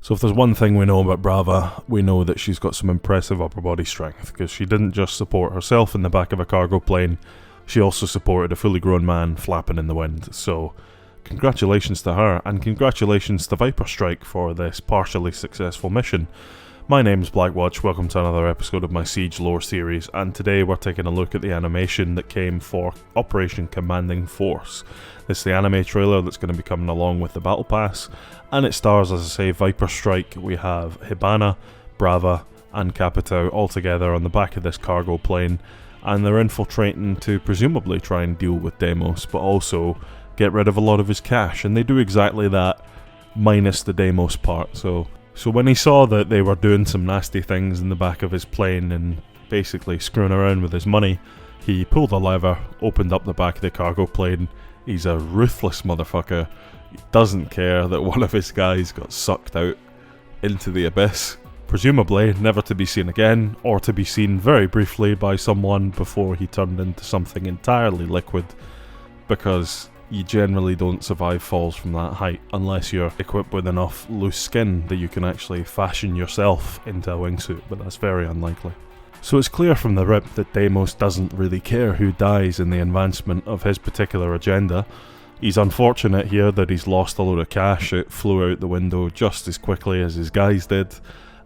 So if there's one thing we know about Brava, we know that she's got some impressive upper body strength, because she didn't just support herself in the back of a cargo plane, she also supported a fully grown man flapping in the wind. So congratulations to her, and congratulations to Viperstrike for this partially successful mission. My name's Blackwatch, welcome to another episode of my Siege lore series, and today we're taking a look at the animation that came for Operation Commanding Force. This is the anime trailer that's going to be coming along with the Battle Pass, and it stars, as I say, Viperstrike. We have Hibana, Brava, and Capitao all together on the back of this cargo plane, and they're infiltrating to presumably try and deal with Deimos, but also get rid of a lot of his cash, and they do exactly that, minus the Deimos part. So when he saw that they were doing some nasty things in the back of his plane and basically screwing around with his money, he pulled a lever, opened up the back of the cargo plane. He's a ruthless motherfucker. He doesn't care that one of his guys got sucked out into the abyss, presumably never to be seen again, or to be seen very briefly by someone before he turned into something entirely liquid, because you generally don't survive falls from that height unless you're equipped with enough loose skin that you can actually fashion yourself into a wingsuit, but that's very unlikely. So it's clear from the rip that Deimos doesn't really care who dies in the advancement of his particular agenda. He's unfortunate here that he's lost a load of cash. It flew out the window just as quickly as his guys did,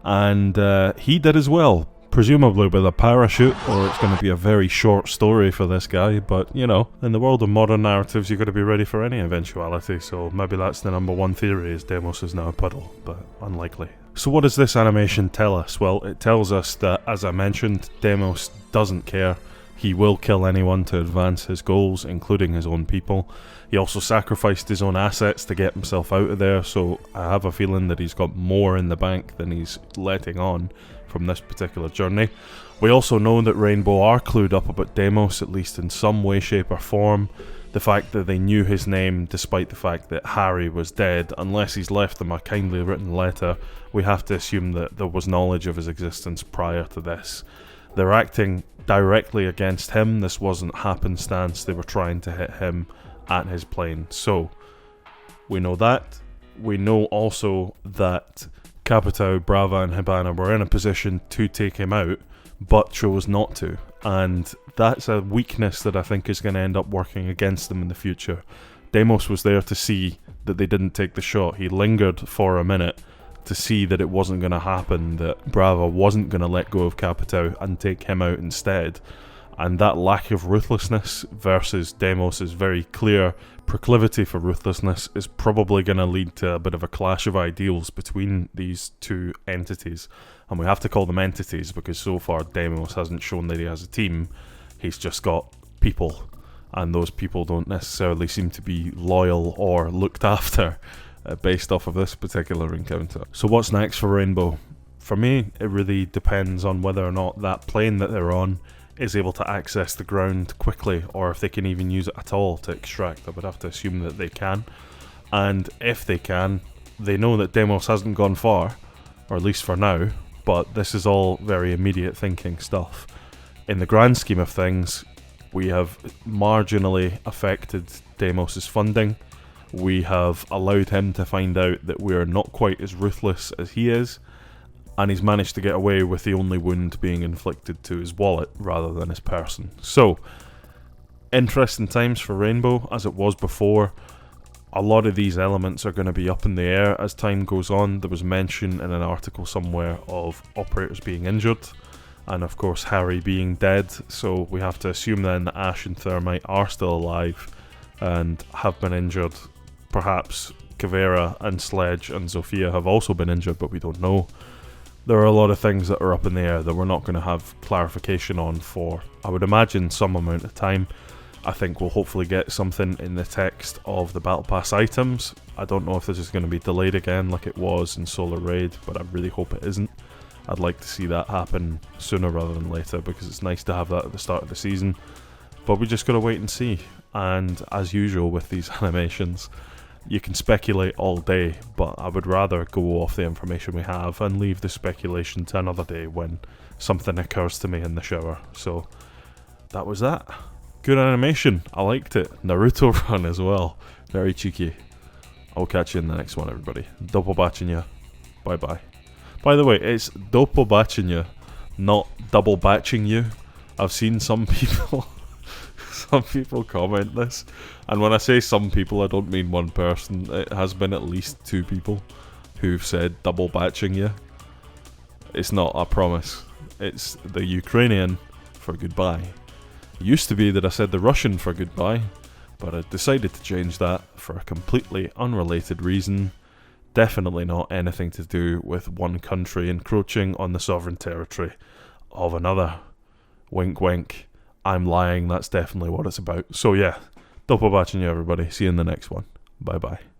and he did as well. Presumably with a parachute, or it's going to be a very short story for this guy, but you know, in the world of modern narratives you've got to be ready for any eventuality, so maybe that's the number one theory, is Deimos is now a puddle, but unlikely. So what does this animation tell us? Well, it tells us that, as I mentioned, Deimos doesn't care. He will kill anyone to advance his goals, including his own people. He also sacrificed his own assets to get himself out of there, so I have a feeling that he's got more in the bank than he's letting on from this particular journey. We also know that Rainbow are clued up about Deimos, at least in some way, shape or form. The fact that they knew his name despite the fact that Harry was dead, unless he's left them a kindly written letter, we have to assume that there was knowledge of his existence prior to this. They're acting directly against him. This wasn't happenstance. They were trying to hit him at his plane. So we know that. We know also that Capitao, Brava and Hibana were in a position to take him out, but chose not to, and that's a weakness that I think is going to end up working against them in the future. Deimos was there to see that they didn't take the shot. He lingered for a minute to see that it wasn't going to happen, that Brava wasn't going to let go of Capitao and take him out instead. And that lack of ruthlessness versus Deimos' very clear proclivity for ruthlessness is probably going to lead to a bit of a clash of ideals between these two entities. And we have to call them entities because so far Deimos hasn't shown that he has a team. He's just got people, and those people don't necessarily seem to be loyal or looked after based off of this particular encounter. So what's next for Rainbow? For me, it really depends on whether or not that plane that they're on is able to access the ground quickly, or if they can even use it at all to extract. I would have to assume that they can, and if they can, they know that Deimos hasn't gone far, or at least for now, but this is all very immediate thinking stuff. In the grand scheme of things, we have marginally affected Deimos' funding. We have allowed him to find out that we are not quite as ruthless as he is, and he's managed to get away with the only wound being inflicted to his wallet rather than his person. So, interesting times for Rainbow, as it was before. A lot of these elements are going to be up in the air as time goes on. There was mention in an article somewhere of operators being injured, and of course Harry being dead, so we have to assume then that Ash and Thermite are still alive and have been injured. Perhaps Kavera and Sledge and Zofia have also been injured, but we don't know. There are a lot of things that are up in the air that we're not going to have clarification on for, I would imagine, some amount of time. I think we'll hopefully get something in the text of the Battle Pass items. I don't know if this is going to be delayed again like it was in Solar Raid, but I really hope it isn't. I'd like to see that happen sooner rather than later, because it's nice to have that at the start of the season. But we just got to wait and see. And as usual with these animations, you can speculate all day, but I would rather go off the information we have and leave the speculation to another day when something occurs to me in the shower. So that was that. Good animation, I liked it. Naruto run as well, very cheeky. I'll catch you in the next one, everybody. Double batching ya. Bye-bye. By the way, it's dopo batching you, not double batching you. I've seen some people some people comment this, and when I say some people, I don't mean one person. It has been at least 2 people who've said double batching you. It's not, I promise. It's the Ukrainian for goodbye. It used to be that I said the Russian for goodbye, but I decided to change that for a completely unrelated reason. Definitely not anything to do with one country encroaching on the sovereign territory of another. Wink wink. I'm lying, that's definitely what it's about. So yeah, dopo batching you everybody. See you in the next one. Bye bye.